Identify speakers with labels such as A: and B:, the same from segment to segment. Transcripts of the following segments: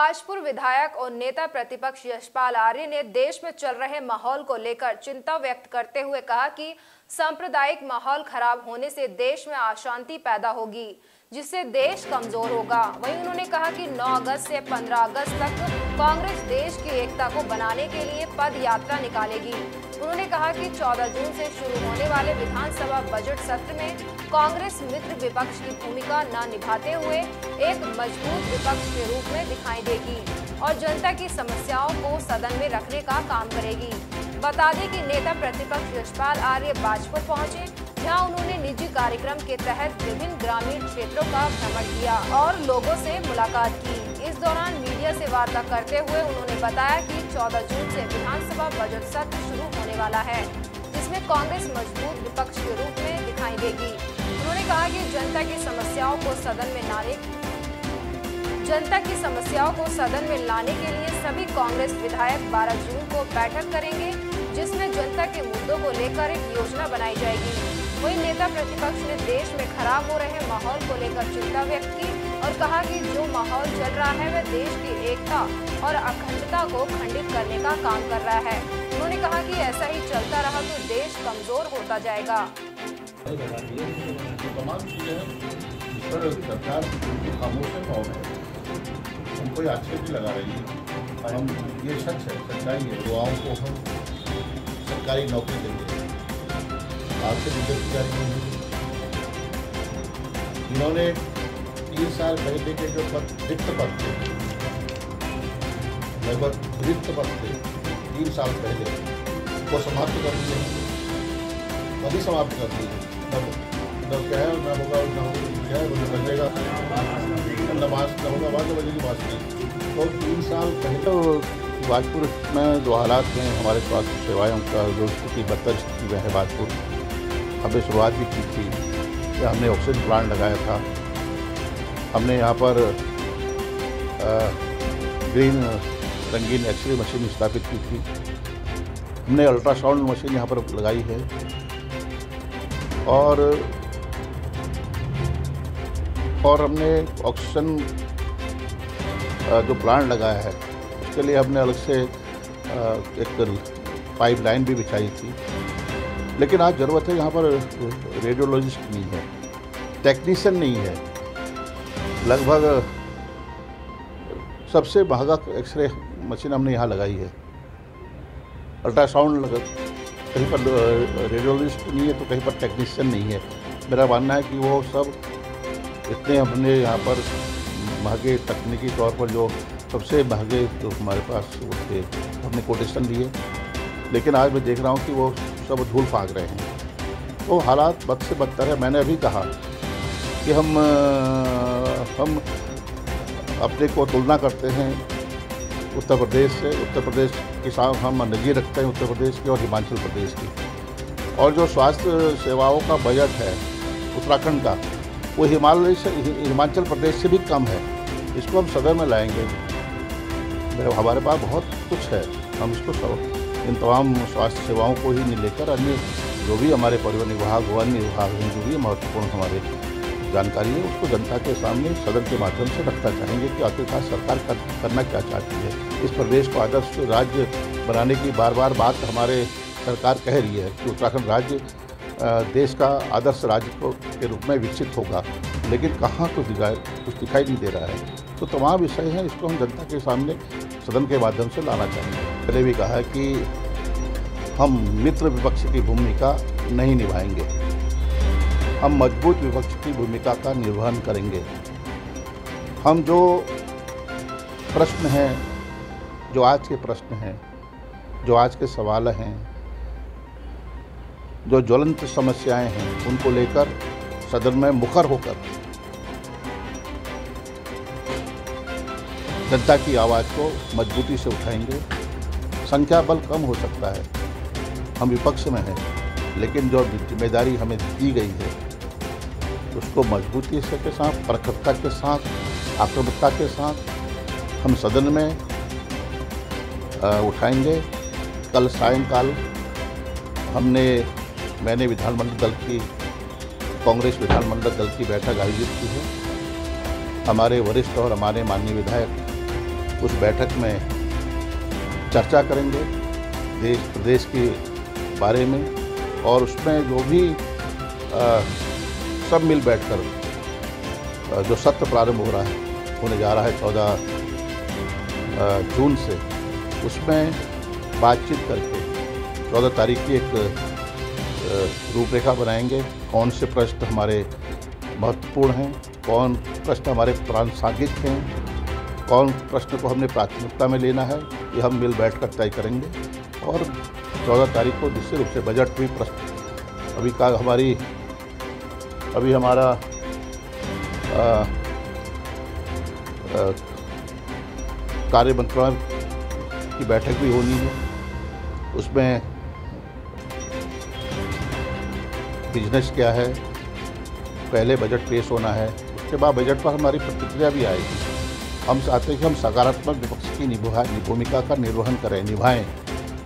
A: बाजपुर विधायक और नेता प्रतिपक्ष यशपाल आर्य ने देश में चल रहे माहौल को लेकर चिंता व्यक्त करते हुए कहा कि सांप्रदायिक माहौल खराब होने से देश में अशांति पैदा होगी, जिससे देश कमजोर होगा। वहीं उन्होंने कहा कि 9 अगस्त से 15 अगस्त तक कांग्रेस देश की एकता को बनाने के लिए पद यात्रा निकालेगी। उन्होंने कहा कि 14 जून से शुरू होने वाले विधानसभा बजट सत्र में कांग्रेस मित्र विपक्ष की भूमिका न निभाते हुए एक मजबूत विपक्ष के रूप में दिखाई देगी और जनता की समस्याओं को सदन में रखने का काम करेगी। बता दें कि नेता प्रतिपक्ष यशपाल आर्य बाजपुर पहुंचे, जहां उन्होंने निजी कार्यक्रम के तहत विभिन्न ग्रामीण क्षेत्रों का भ्रमण किया और लोगों से मुलाकात की। इस दौरान मीडिया से वार्ता करते हुए उन्होंने बताया कि 14 जून से विधानसभा बजट सत्र शुरू होने वाला है, जिसमें कांग्रेस मजबूत विपक्ष के रूप में दिखाई देगी। उन्होंने कहा कि जनता की समस्याओं को सदन में लाने के लिए सभी कांग्रेस विधायक 12 जून को बैठक करेंगे, जिसमें जनता के मुद्दों को लेकर एक योजना बनाई जाएगी। वहीं नेता प्रतिपक्ष ने देश में खराब हो रहे माहौल को लेकर चिंता व्यक्त की और कहा कि जो माहौल चल रहा है वह देश की एकता और अखंडता को खंडित करने का काम कर रहा है। उन्होंने कहा कि ऐसा ही चलता रहा तो देश कमजोर होता जाएगा।
B: हमको आक्षेप भी लगा रही है। हम ये सच है, सच्चाई है। युवाओं को हम सरकारी नौकरी देंगे, आपसे बेरोजगारी नहीं होगी। इन्होंने 3 साल पहले के जो रिक्त पद थे, लगभग रिक्त पद थे 3 साल पहले, वो समाप्त कर दिए, अभी समाप्त कर दिए। तब क्या है, ना होगा ना क्या है, मुझे बजेगा नमाज न होगा, बाद में बजेगी बात नहीं। तो 3 साल पहले तो बाजपुर में जो हालात हैं, हमारे स्वास्थ्य सेवाओं का जो स्थिति बदतर स्थिति में है बाजपुर, हमने शुरुआत भी की थी कि हमने ऑक्सीजन प्लांट लगाया था। हमने यहाँ पर ग्रीन रंगीन एक्सरे मशीन स्थापित की थी। हमने अल्ट्रासाउंड मशीन यहाँ पर लगाई है और हमने ऑक्सीजन जो प्लांट लगाया है उसके लिए हमने अलग से एक पाइपलाइन भी बिछाई थी। लेकिन आज ज़रूरत है, यहाँ पर रेडियोलॉजिस्ट नहीं है, टेक्नीशियन नहीं है। लगभग सबसे महंगा एक्सरे मशीन हमने यहाँ लगाई है। अल्ट्रासाउंड कहीं पर रेडियोलॉजिस्ट नहीं है तो कहीं पर टेक्नीशियन नहीं है। मेरा मानना है कि वो सब इतने हमने यहाँ पर महंगे तकनीकी तौर पर जो सबसे महंगे जो हमारे पास वो थे, हमने कोटेशन लिए, लेकिन आज मैं देख रहा हूँ कि वो सब धूल फाँक रहे हैं। तो हालात बद से बदतर है। मैंने अभी कहा कि हम अपने को तुलना करते हैं उत्तर प्रदेश से। उत्तर प्रदेश के साथ हम नज़ीर रखते हैं उत्तर प्रदेश की और हिमाचल प्रदेश की। और जो स्वास्थ्य सेवाओं का बजट है उत्तराखंड का, वो हिमाचल प्रदेश से भी कम है। इसको हम सदन में लाएंगे। हमारे पास बहुत कुछ है, हम इसको इन तमाम स्वास्थ्य सेवाओं को ही लेकर अन्य जो भी हमारे परिवहन विभाग व अन्य विभाग हैं, जो भी महत्वपूर्ण हमारे जानकारी है, उसको जनता के सामने सदन के माध्यम से रखना चाहेंगे कि आखिरकार सरकार करना क्या चाहती है। इस प्रदेश को आदर्श राज्य बनाने की बार बार बात हमारे सरकार कह रही है कि उत्तराखंड राज्य देश का आदर्श राज्य के रूप में विकसित होगा, लेकिन कहाँ कुछ दिखाई नहीं दे रहा है। तो तमाम विषय हैं, इसको हम जनता के सामने सदन के माध्यम से लाना चाहेंगे। पहले भी कहा है कि हम मित्र विपक्ष की भूमिका नहीं निभाएंगे, हम मजबूत विपक्ष की भूमिका का निर्वहन करेंगे। हम जो प्रश्न हैं, जो आज के प्रश्न हैं, जो आज के सवाल हैं, जो ज्वलंत समस्याएं हैं, उनको लेकर सदन में मुखर होकर जनता की आवाज़ को मजबूती से उठाएंगे। संख्या बल कम हो सकता है, हम विपक्ष में हैं, लेकिन जो जिम्मेदारी हमें दी गई है उसको मजबूती से के साथ, प्रखरता के साथ, आक्रामकता के साथ हम सदन में उठाएंगे। कल सायंकाल मैंने विधानमंडल दल की, कांग्रेस विधानमंडल दल की बैठक आयोजित की है। हमारे वरिष्ठ और हमारे माननीय विधायक उस बैठक में चर्चा करेंगे देश प्रदेश के बारे में, और उसमें जो भी सब मिल बैठकर जो सत्र प्रारंभ होने जा रहा है 14 जून से, उसमें बातचीत करके 14 तारीख की एक रूपरेखा बनाएंगे। कौन से प्रश्न हमारे महत्वपूर्ण हैं, कौन प्रश्न हमारे प्रासंगिक हैं, कौन प्रश्न को हमने प्राथमिकता में लेना है, ये हम मिल बैठकर तय करेंगे। और 14 तारीख को निश्चित रूप से बजट भी अभी हमारा कार्य मंत्रालय की बैठक भी होनी है। उसमें बिजनेस क्या है, पहले बजट पेश होना है, उसके बाद बजट पर हमारी प्रतिक्रिया भी आएगी। हम चाहते हैं कि हम सकारात्मक विपक्ष की भूमिका का निर्वहन निभाएं,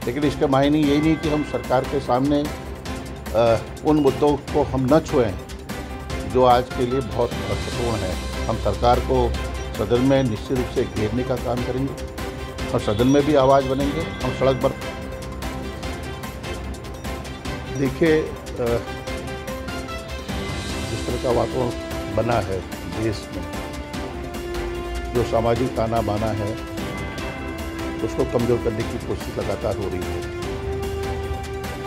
B: लेकिन इसका मायने यही नहीं कि हम सरकार के सामने उन मुद्दों को हम न छुएं जो आज के लिए बहुत महत्वपूर्ण है। हम सरकार को सदन में निश्चित रूप से घेरने का काम करेंगे और सदन में भी आवाज़ बनेंगे। हम सड़क पर देखिए जिस तरह का वातावरण बना है देश में, जो सामाजिक ताना बाना है, उसको कमज़ोर करने की कोशिश लगातार हो रही है।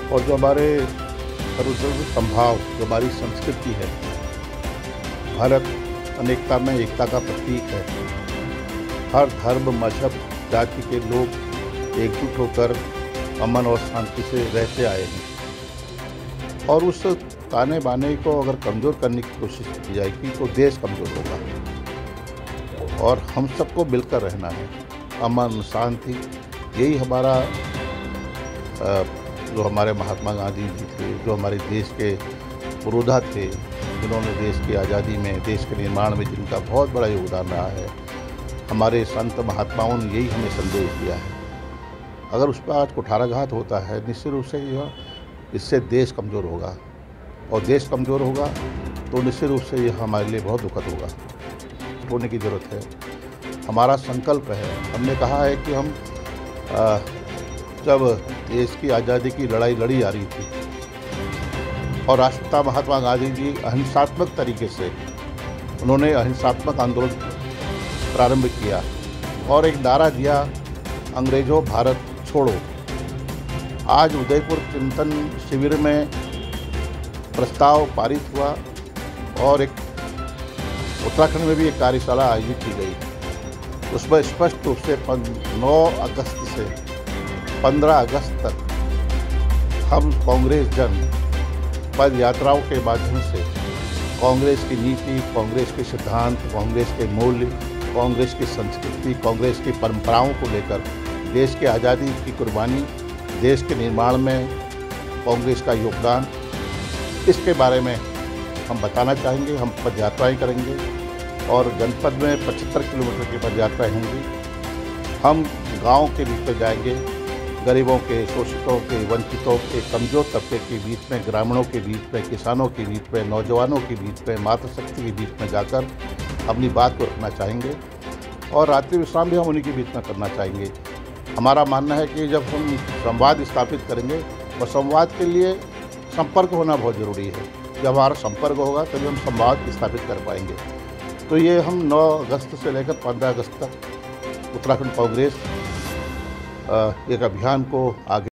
B: और जो हमारे सर्वधर्म संभाव, जो हमारी संस्कृति है, भारत अनेकता में एकता का प्रतीक है। हर धर्म, मजहब, जाति के लोग एकजुट होकर अमन और शांति से रहते आए हैं, और उस ताने बाने को अगर कमज़ोर करने की कोशिश की जाएगी तो देश कमज़ोर होगा। और हम सबको मिलकर रहना है, अमन शांति, यही हमारा जो हमारे महात्मा गांधी जी थे, जो हमारे देश के पुरोधा थे, जिन्होंने देश की आज़ादी में, देश के निर्माण में जिनका बहुत बड़ा योगदान रहा है, हमारे संत महात्माओं ने यही हमें संदेश दिया है। अगर उस पर आज कुठाराघात होता है, निश्चित रूप से इससे देश कमज़ोर होगा, और देश कमज़ोर होगा तो निश्चित रूप से यह हमारे लिए बहुत दुखद होगा। होने की ज़रूरत है। हमारा संकल्प है, हमने कहा है कि हम जब देश की आज़ादी की लड़ाई लड़ी जा रही थी और राष्ट्रपिता महात्मा गांधी जी अहिंसात्मक तरीके से उन्होंने अहिंसात्मक आंदोलन प्रारंभ किया और एक नारा दिया, अंग्रेजों भारत छोड़ो। आज उदयपुर चिंतन शिविर में प्रस्ताव पारित हुआ और एक उत्तराखंड में भी एक कार्यशाला आयोजित की गई। उसमें स्पष्ट रूप से 9 अगस्त से 15 अगस्त तक हम कांग्रेस जन पद यात्राओं के माध्यम से कांग्रेस की नीति, कांग्रेस के सिद्धांत, कांग्रेस के मूल्य, कांग्रेस की संस्कृति, कांग्रेस की परंपराओं को लेकर देश की आज़ादी की कुर्बानी, देश के निर्माण में कांग्रेस का योगदान, इसके बारे में हम बताना चाहेंगे। हम पद यात्राएँ करेंगे और जनपद में 75 किलोमीटर की पद यात्राएँ होंगी। हम गांव के बीच में जाएंगे, गरीबों के, शोषितों के, वंचितों के, कमज़ोर तबके के बीच में, ग्रामीणों के बीच में, किसानों के बीच में, नौजवानों के बीच में, मातृशक्ति के बीच में जाकर अपनी बात को रखना चाहेंगे और रात्रि विश्राम भी हम उन्हीं के बीच में करना चाहेंगे। हमारा मानना है कि जब हम संवाद स्थापित करेंगे और संवाद के लिए संपर्क होना बहुत ज़रूरी है। जब हमारा संपर्क होगा तभी हम संवाद स्थापित कर पाएंगे। तो ये हम 9 अगस्त से लेकर 15 अगस्त तक उत्तराखंड कांग्रेस एक अभियान को आगे